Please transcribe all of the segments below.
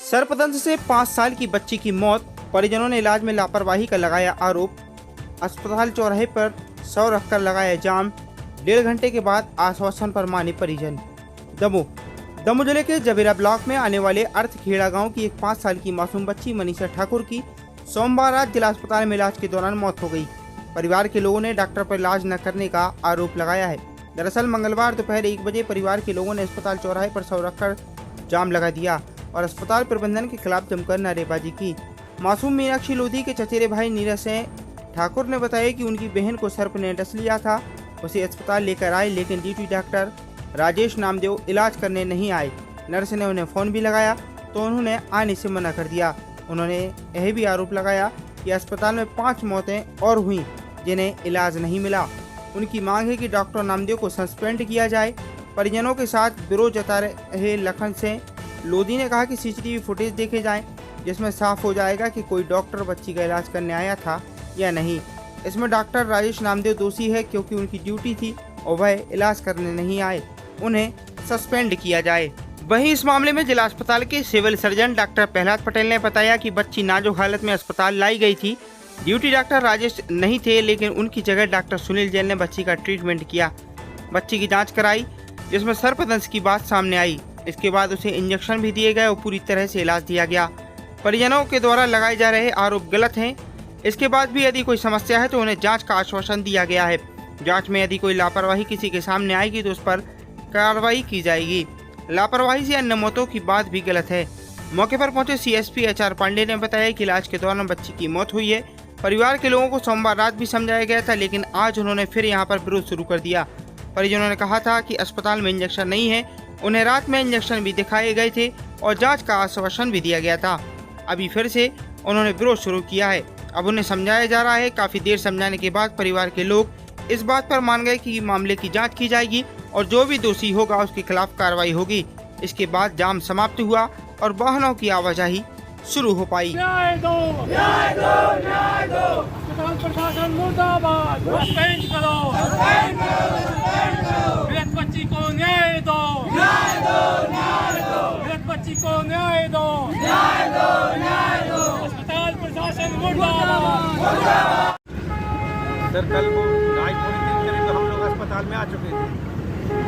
सर्पदंश से 5 साल की बच्ची की मौत, परिजनों ने इलाज में लापरवाही का लगाया आरोप। अस्पताल चौराहे पर 100 रखकर लगाया जाम, 1.5 घंटे के बाद आश्वासन पर माने परिजन। दमोह जिले के जबेरा ब्लॉक में आने वाले अर्थखेड़ा गांव की एक 5 साल की मासूम बच्ची मनीषा ठाकुर की सोमवार रात जिला अस्पताल में इलाज के दौरान मौत हो गई। परिवार के लोगों ने डॉक्टर पर इलाज न करने का आरोप लगाया है। दरअसल मंगलवार दोपहर 1 बजे परिवार के लोगों ने अस्पताल चौराहे पर 100 रखकर जाम लगा दिया और अस्पताल प्रबंधन के खिलाफ जमकर नारेबाजी की। मासूम मीनाक्षी लोधी के चचेरे भाई नीरज सिंह ठाकुर ने बताया कि उनकी बहन को सर्प ने डस लिया था। उसे अस्पताल लेकर आए, लेकिन ड्यूटी डॉक्टर राजेश नामदेव इलाज करने नहीं आए। नर्स ने उन्हें फ़ोन भी लगाया तो उन्होंने आने से मना कर दिया। उन्होंने यह भी आरोप लगाया कि अस्पताल में 5 मौतें और हुई जिन्हें इलाज नहीं मिला। उनकी मांग है कि डॉक्टर नामदेव को सस्पेंड किया जाए। परिजनों के साथ विरोध जता रहे लखन सिंह लोधी ने कहा कि सीसीटीवी फुटेज देखे जाएं, जिसमें साफ हो जाएगा कि कोई डॉक्टर बच्ची का इलाज करने आया था या नहीं। इसमें डॉक्टर राजेश नामदेव दोषी है क्योंकि उनकी ड्यूटी थी और वह इलाज करने नहीं आए। उन्हें सस्पेंड किया जाए। वहीं इस मामले में जिला अस्पताल के civil surgeon doctor Prahlad Patel ने बताया कि बच्ची नाजुक हालत में अस्पताल लाई गई थी। ड्यूटी डॉक्टर राजेश नहीं थे, लेकिन उनकी जगह डॉक्टर सुनील जैन ने बच्ची का ट्रीटमेंट किया। बच्ची की जांच कराई, जिसमें सर्पदंश की बात सामने आई। इसके बाद उसे इंजेक्शन भी दिए गए और पूरी तरह से इलाज दिया गया। परिजनों के द्वारा लगाए जा रहे आरोप गलत हैं। इसके बाद भी यदि कोई समस्या है तो उन्हें जांच का आश्वासन दिया गया है। जांच में यदि कोई लापरवाही किसी के सामने आएगी तो उस पर कार्रवाई की जाएगी। लापरवाही से अन्य मौतों की बात भी गलत है। मौके पर पहुंचे सीएसपी एचआर पांडे ने बताया कि इलाज के दौरान बच्ची की मौत हुई है। परिवार के लोगों को सोमवार रात भी समझाया गया था, लेकिन आज उन्होंने फिर यहां पर विरोध शुरू कर दिया। परिजनों ने कहा था कि अस्पताल में इंजेक्शन नहीं है। उन्हें रात में इंजेक्शन भी दिखाए गए थे और जांच का आश्वासन भी दिया गया था। अभी फिर से उन्होंने विरोध शुरू किया है। अब उन्हें समझाया जा रहा है। काफ़ी देर समझाने के बाद परिवार के लोग इस बात पर मान गए कि मामले की जांच की जाएगी और जो भी दोषी होगा उसके खिलाफ कार्रवाई होगी। इसके बाद जाम समाप्त हुआ और वाहनों की आवाजाही शुरू हो पाई। न्याय दो, न्याय दो, न्याय दो। अस्पताल प्रशासन मुर्दाबाद। सस्पेंड करो, सस्पेंड करो, सस्पेंड करो। मृत बच्ची को न्याय दो, न्याय दो, न्याय दो। मृत बच्ची को न्याय दो, न्याय दो, न्याय दो। अस्पताल प्रशासन मुर्दाबाद, मुर्दाबाद। सर कल वो 2:30-3 करीब तो हम लोग अस्पताल में आ चुके थे,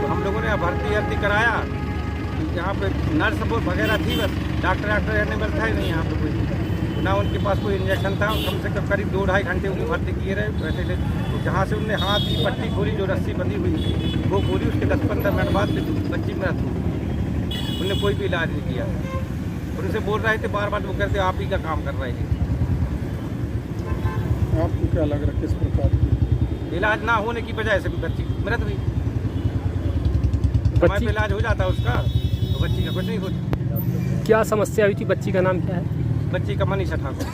तो हम लोगों ने भर्ती कराया। यहाँ पे नर्स वगैरह थी, बस डॉक्टर एनिमल था ही नहीं यहाँ पे कोई, ना उनके पास कोई इंजेक्शन था। कम से कम करीब 2-2.5 घंटे उन्हें भर्ती किए रहे। वैसे तो जहाँ से उन्हें हाथ की पट्टी खोली, जो रस्सी बंधी हुई थी वो खोली, उसके 10-15 मिनट बाद बच्ची मृत हो गई। उन्हें कोई भी इलाज नहीं किया और उनसे बोल रहे थे बार बार, वो कहते आप ही का काम कर रहे हैं। आपको क्या लग रहा है किस प्रकार की इलाज ना होने की वजह से भी बच्ची मृत हुई? समय पे इलाज हो जाता उसका तो बच्ची का कुछ नहीं होता। क्या समस्या हुई थी? बच्ची का नाम क्या है? बच्ची का मनीषा ठाकुर।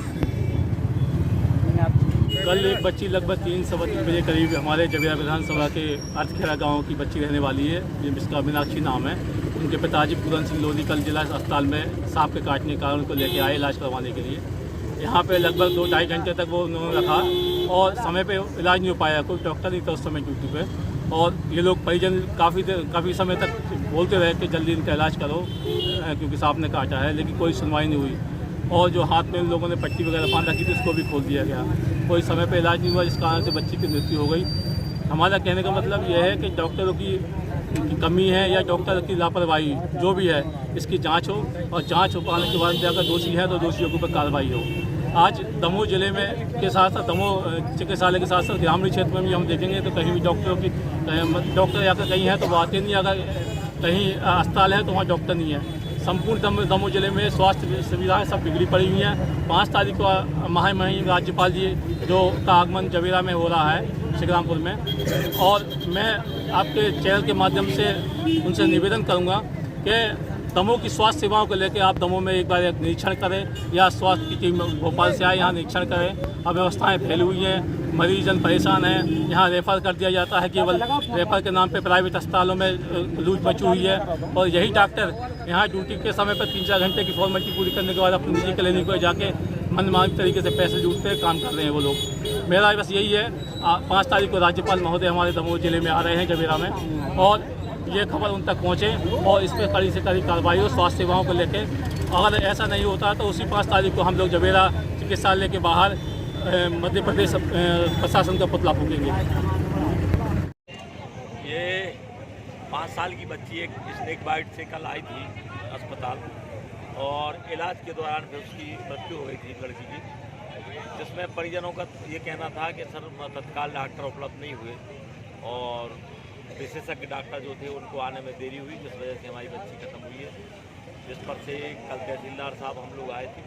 कल एक बच्ची लगभग 3-3 बजे करीब हमारे जबेरा विधानसभा के अर्थखेड़ा गांव की बच्ची रहने वाली है, जिसका मीनाक्षी नाम है। उनके पिताजी पूरन सिंह लोधी कल जिला अस्पताल में सांप के काटने के कारण उनको लेके आए इलाज करवाने के लिए। यहाँ पे लगभग 2-2.5 घंटे तक वो उन्होंने रखा और समय पे इलाज नहीं हो पाया। कोई डॉक्टर नहीं था उस समय ड्यूटी पे, और ये लोग परिजन काफ़ी समय तक बोलते रहे कि जल्दी इनका इलाज करो क्योंकि सांप ने काटा है, लेकिन कोई सुनवाई नहीं हुई। और जो हाथ में उन लोगों ने पट्टी वगैरह बांध रखी थी उसको भी खोल दिया गया। कोई समय पे इलाज नहीं हुआ, जिस कारण से बच्ची की मृत्यु हो गई। हमारा कहने का मतलब यह है कि डॉक्टरों की कमी है या डॉक्टर की लापरवाही जो भी है, इसकी जांच हो और जांच हो पाने के बाद अगर दोषी है तो दोषियों के ऊपर कार्रवाई हो। आज दमोह जिले में के साथ साथ दमोह चिकित्सालय के साथ साथ ग्रामीण क्षेत्र में भी हम देखेंगे तो कहीं भी डॉक्टर या फिर कहीं है तो वो आते नहीं। अगर कहीं अस्पताल है तो वहाँ डॉक्टर नहीं है। संपूर्ण दमोह जिले में स्वास्थ्य सुविधाएं सब बिगड़ी पड़ी हुई हैं। 5 तारीख को महामहिम राज्यपाल जी जो का आगमन जबेरा में हो रहा है श्रीरामपुर में, और मैं आपके चैनल के माध्यम से उनसे निवेदन करूंगा कि दमोह की स्वास्थ्य सेवाओं को लेकर आप दमोह में एक बार निरीक्षण करें या स्वास्थ्य की टीम भोपाल से आए यहाँ निरीक्षण करें। अव्यवस्थाएं फैली हुई हैं, मरीजन परेशान हैं। यहाँ रेफर कर दिया जाता है, केवल रेफर के नाम पे प्राइवेट अस्पतालों में लूट मची हुई है। और यही डॉक्टर यहाँ ड्यूटी के समय पर 3-4 घंटे की फॉर्मेलिटी पूरी करने के बाद अपनी निजी क्लिनिक पर जाके मनमानी तरीके से पैसे लूटते काम कर रहे हैं वो लोग। मेरा बस यही है, 5 तारीख को राज्यपाल महोदय हमारे दमोह जिले में आ रहे हैं जबेरा में, और ये खबर उन तक पहुँचे और इस पर कड़ी से कड़ी कार्रवाई हो स्वास्थ्य सेवाओं को लेकर। अगर ऐसा नहीं होता तो उसी 5 तारीख को हम लोग जबेरा चिकित्सालय के बाहर मध्य प्रदेश प्रशासन का पुतला फूकेंगे। ये 5 साल की बच्ची एक स्नेक बाइट से कल आई थी अस्पताल और इलाज के दौरान फिर उसकी मृत्यु हो गई थी लड़की की, जिसमें परिजनों का ये कहना था कि सर तत्काल डॉक्टर उपलब्ध नहीं हुए और विशेषज्ञ डॉक्टर जो थे उनको आने में देरी हुई, जिस वजह से हमारी बच्ची खत्म हुई है। जिस पर से कल तहसीलदार साहब हम लोग आए थे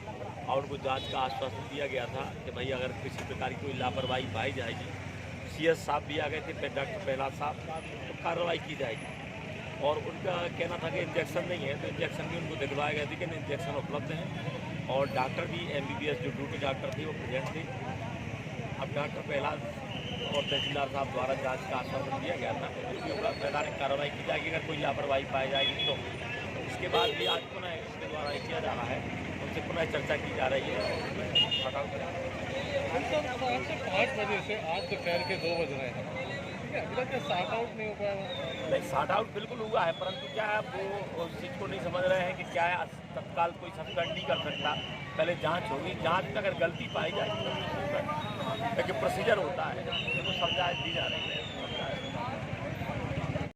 और उनको जांच का आश्वासन दिया गया था कि भाई अगर किसी प्रकार की कोई लापरवाही पाई जाएगी, CS साहब भी आ गए थे, फिर डॉक्टर प्रहलाद साहब, तो कार्रवाई की जाएगी। और उनका कहना था कि इंजेक्शन नहीं है, तो इंजेक्शन भी उनको दिलवाया गया था कि इंजेक्शन उपलब्ध हैं और डॉक्टर भी MBBS जो ड्यूटी डॉक्टर थे वो प्रेजेंट थे। अब डॉक्टर प्रहलाद और तहसीलदार साहब द्वारा जांच का आश्वासन दिया गया था, जो भी होगा वैधानिक कार्रवाई की जाएगी अगर कोई लापरवाही पाई जाएगी तो। इसके बाद भी आज पुनः इसके द्वारा ये किया जा रहा है, उनसे पुनः चर्चा की जा रही है। 5 बजे से आज दोपहर के 2 बज रहे हैं, अभी तक सॉर्ट आउट नहीं हो पाया? नहीं, सॉर्ट आउट बिल्कुल हुआ है, परंतु क्या है वो उस चीज़ को नहीं समझ रहे हैं कि क्या है तत्काल कोई सस्पेंड नहीं कर सकता, पहले जांच होगी, जांच में अगर गलती पाई जाएगी तो लेकिन प्रोसीजर होता है, तो समझाइश दी जा रही है।